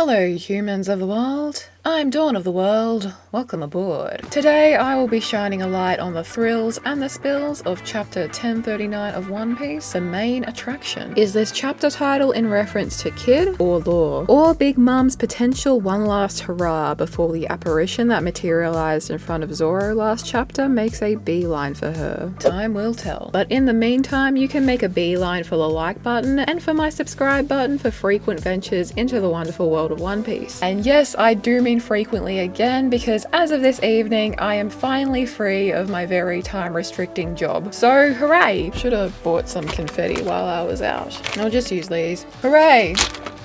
Hello, humans of the world. I'm Dawn of the World. Welcome aboard. Today I will be shining a light on the thrills and the spills of chapter 1039 of One Piece, the main attraction. Is this chapter title in reference to Kid or Law? Or Big Mom's potential one last hurrah before the apparition that materialized in front of Zoro last chapter makes a beeline for her? Time will tell. But in the meantime, you can make a beeline for the like button and for my subscribe button for frequent ventures into the wonderful world of One Piece. And yes, I do mean frequently again, because as of this evening I am finally free of my very time restricting job. So hooray! Should have bought some confetti while I was out. I'll just use these. Hooray!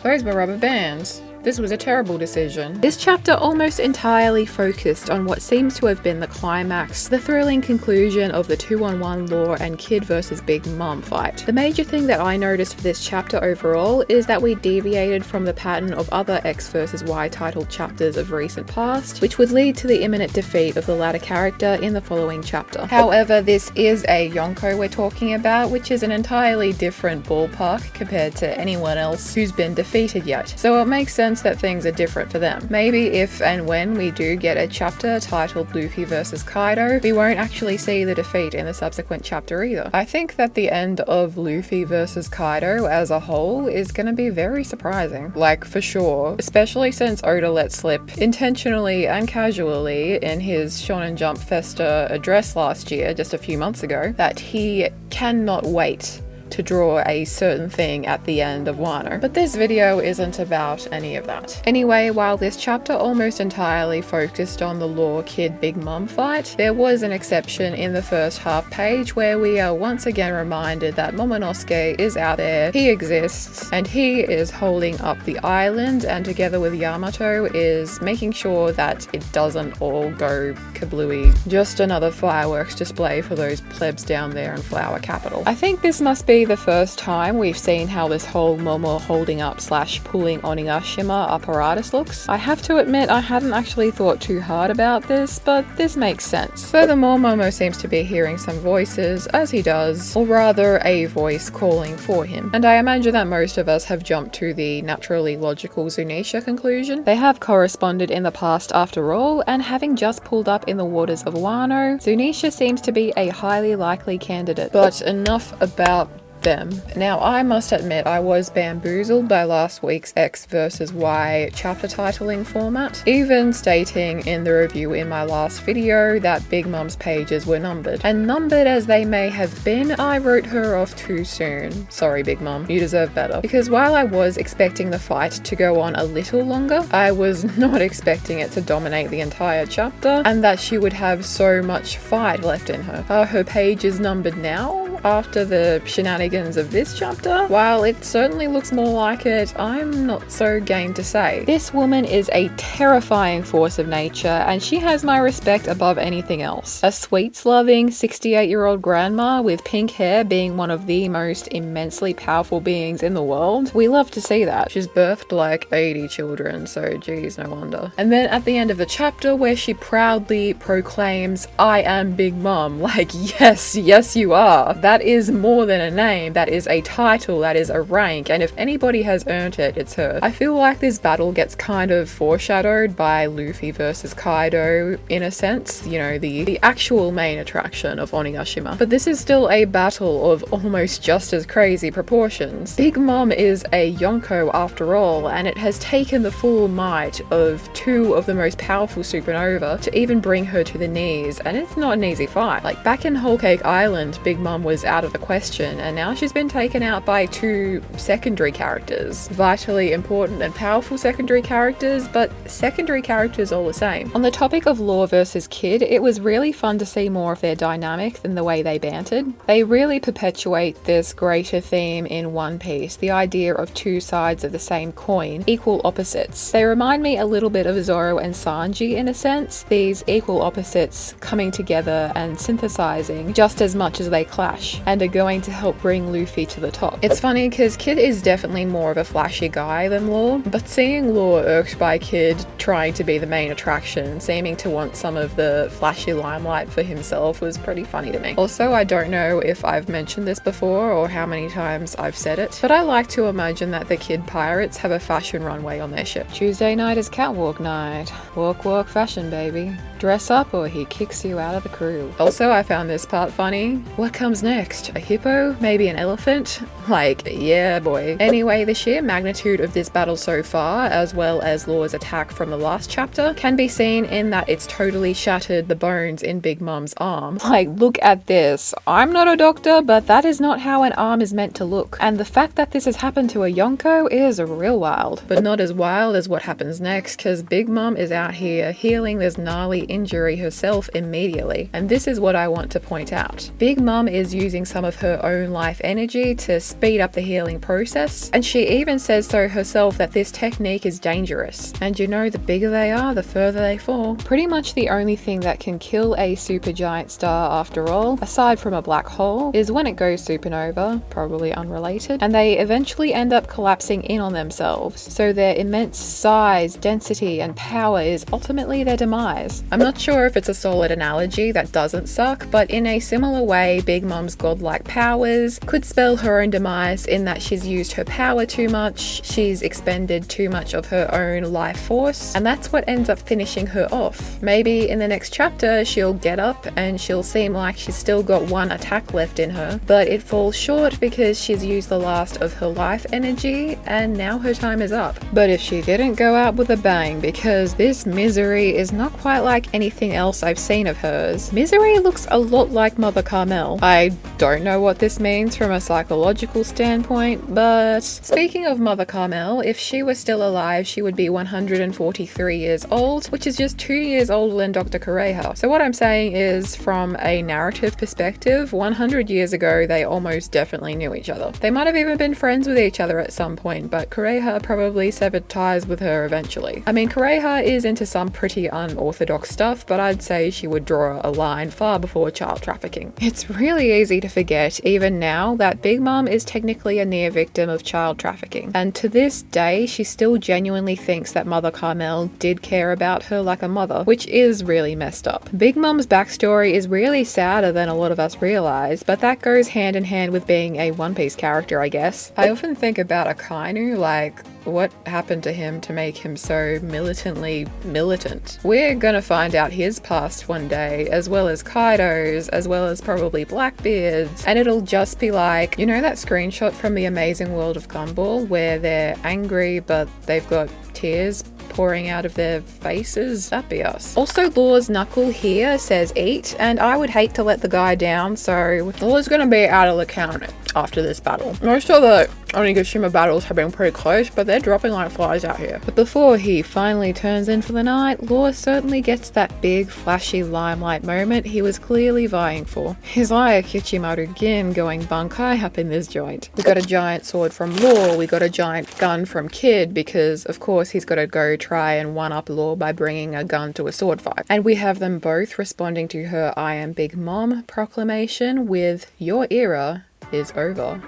Those were rubber bands. This was a terrible decision. This chapter almost entirely focused on what seems to have been the climax, the thrilling conclusion of the 2-on-1 Law and Kid versus Big Mom fight. The major thing that I noticed for this chapter overall is that we deviated from the pattern of other X versus Y titled chapters of recent past, which would lead to the imminent defeat of the latter character in the following chapter. However, this is a Yonko we're talking about, which is an entirely different ballpark compared to anyone else who's been defeated yet. So it makes sense that things are different for them. Maybe if and when we do get a chapter titled Luffy vs Kaido, we won't actually see the defeat in the subsequent chapter either. I think that the end of Luffy vs Kaido as a whole is gonna be very surprising. Like, for sure. Especially since Oda let slip, intentionally and casually, in his Shonen Jump Festa address last year, just a few months ago, that he cannot wait to draw a certain thing at the end of Wano. But this video isn't about any of that. Anyway, while this chapter almost entirely focused on the Law Kid Big Mom fight, there was an exception in the first half page where we are once again reminded that Momonosuke is out there, he exists, and he is holding up the island, and together with Yamato is making sure that it doesn't all go kablooey. Just another fireworks display for those plebs down there in Flower Capital. I think this must be the first time we've seen how this whole Momo holding up / pulling Onigashima apparatus looks. I have to admit I hadn't actually thought too hard about this, but this makes sense. Furthermore, Momo seems to be hearing some voices, as he does, or rather a voice calling for him. And I imagine that most of us have jumped to the naturally logical Zunisha conclusion. They have corresponded in the past after all, and having just pulled up in the waters of Wano, Zunisha seems to be a highly likely candidate. But enough about them. Now, I must admit I was bamboozled by last week's X versus Y chapter titling format, even stating in the review in my last video that Big Mom's pages were numbered. And numbered as they may have been, I wrote her off too soon. Sorry, Big Mom, you deserve better. Because while I was expecting the fight to go on a little longer, I was not expecting it to dominate the entire chapter, and that she would have so much fight left in her. Are her pages numbered now after the shenanigans of this chapter? While it certainly looks more like it, I'm not so game to say. This woman is a terrifying force of nature, and she has my respect above anything else. A sweets-loving 68-year-old grandma with pink hair being one of the most immensely powerful beings in the world. We love to see that. She's birthed like 80 children, so geez, no wonder. And then at the end of the chapter where she proudly proclaims, "I am Big Mom," like, yes, you are. That is more than a name, that is a title, that is a rank, and if anybody has earned it, it's her. I feel like this battle gets kind of foreshadowed by Luffy versus Kaido in a sense, you know, the actual main attraction of Onigashima. But this is still a battle of almost just as crazy proportions. Big Mom is a Yonko after all, and it has taken the full might of two of the most powerful supernova to even bring her to the knees, and it's not an easy fight. Like, back in Whole Cake Island, Big Mom was out of the question, and now she's been taken out by two secondary characters. Vitally important and powerful secondary characters, but secondary characters all the same. On the topic of Law versus Kid, it was really fun to see more of their dynamic than the way they bantered. They really perpetuate this greater theme in One Piece, the idea of two sides of the same coin, equal opposites. They remind me a little bit of Zoro and Sanji in a sense, these equal opposites coming together and synthesizing just as much as they clash. much and are going to help bring Luffy to the top. It's funny because Kid is definitely more of a flashy guy than Law, but seeing Law irked by Kid trying to be the main attraction, seeming to want some of the flashy limelight for himself, was pretty funny to me. Also, I don't know if I've mentioned this before or how many times I've said it, but I like to imagine that the Kid pirates have a fashion runway on their ship. Tuesday night is catwalk night. Walk, walk, fashion, baby. Dress up or he kicks you out of the crew. Also, I found this part funny. What comes next? A hippo? Maybe an elephant? Like, yeah, boy. Anyway, the sheer magnitude of this battle so far, as well as Law's attack from the last chapter, can be seen in that it's totally shattered the bones in Big Mom's arm. Like, look at this. I'm not a doctor, but that is not how an arm is meant to look. And the fact that this has happened to a Yonko is real wild. But not as wild as what happens next, because Big Mom is out here healing this gnarly injury herself immediately. And this is what I want to point out. Big Mom is using some of her own life energy to speed up the healing process, and she even says so herself that this technique is dangerous. And you know, the bigger they are, the further they fall. Pretty much the only thing that can kill a supergiant star after all, aside from a black hole, is when it goes supernova, probably unrelated, and they eventually end up collapsing in on themselves. So their immense size, density, and power is ultimately their demise. I'm not sure if it's a solid analogy that doesn't suck, but in a similar way, Big Mom's godlike powers could spell her own demise in that she's used her power too much, she's expended too much of her own life force, and that's what ends up finishing her off. Maybe in the next chapter she'll get up and she'll seem like she's still got one attack left in her, but it falls short because she's used the last of her life energy and now her time is up. But if she didn't go out with a bang, because this Misery is not quite like anything else I've seen of hers. Misery looks a lot like Mother Carmel. I don't know what this means from a psychological standpoint, but speaking of Mother Carmel, if she were still alive, she would be 143 years old, which is just 2 years older than Dr. Kureha. So what I'm saying is, from a narrative perspective, 100 years ago, they almost definitely knew each other. They might have even been friends with each other at some point, but Kureha probably severed ties with her eventually. I mean, Kureha is into some pretty unorthodox stuff, but I'd say she would draw a line far before child trafficking. It's really easy to forget, even now, that Big Mom is technically a near victim of child trafficking. And to this day, she still genuinely thinks that Mother Carmel did care about her like a mother, which is really messed up. Big Mom's backstory is really sadder than a lot of us realize, but that goes hand in hand with being a One Piece character, I guess. I often think about Akainu, like, what happened to him to make him so militantly militant? We're gonna find out his past one day, as well as Kaido's, as well as probably Blackbeard's, and it'll just be like, you know that screenshot from The Amazing World of Gumball where they're angry but they've got tears pouring out of their faces? That'd be us. Also, Law's knuckle here says eat, and I would hate to let the guy down, so Law's gonna be out of the count after this battle. Most of the Onigashima battles have been pretty close, but they're dropping like flies out here. But before he finally turns in for the night, Law certainly gets that big flashy limelight moment he was clearly vying for. He's like Ichimaru Gin going bunkai up in this joint. We got a giant sword from Law, we got a giant gun from Kid, because of course he's got to go try and one-up Law by bringing a gun to a sword fight. And we have them both responding to her I am Big Mom proclamation with your era is over.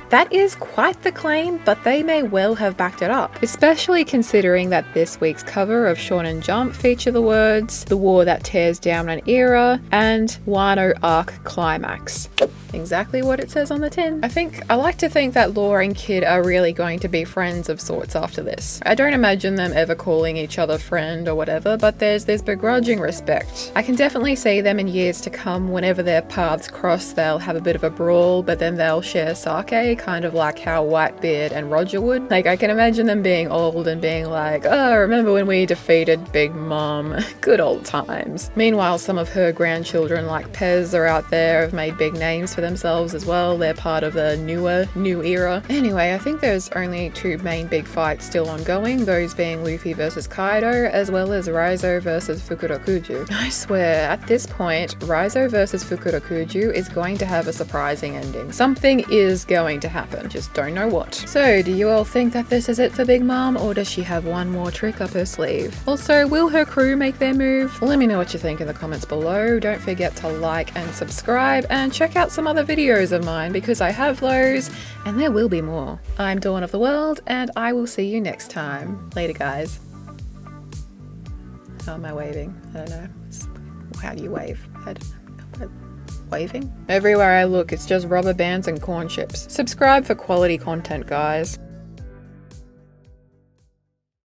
That is quite the claim, but they may well have backed it up, especially considering that this week's cover of Shonen Jump feature the words, "The war that tears down an era," and "Wano arc climax." Exactly what it says on the tin. I like to think that Law and Kid are really going to be friends of sorts after this. I don't imagine them ever calling each other friend or whatever, but there's this begrudging respect. I can definitely see them in years to come, whenever their paths cross, they'll have a bit of a brawl, but then they'll share sake, kind of like how Whitebeard and Roger would. Like, I can imagine them being old and being like, oh, remember when we defeated Big Mom? Good old times. Meanwhile, some of her grandchildren like Pez are out there, have made big names for themselves as well. They're part of the new era. Anyway, I think there's only two main big fights still ongoing, those being Luffy versus Kaido, as well as Raizo versus Fukurokuju. I swear, at this point, Raizo versus Fukurokuju is going to have a surprising ending. Something is going to happen, just don't know what. So, do you all think that this is it for Big Mom, or does she have one more trick up her sleeve? Also, will her crew make their move? Let me know what you think in the comments below. Don't forget to like and subscribe, and check out some other videos of mine because I have those, and there will be more. I'm Dawn of the World, and I will see you next time. Later, guys. How am I waving? I don't know. How do you wave? I don't know. Waving? Everywhere I look, it's just rubber bands and corn chips. Subscribe for quality content, guys.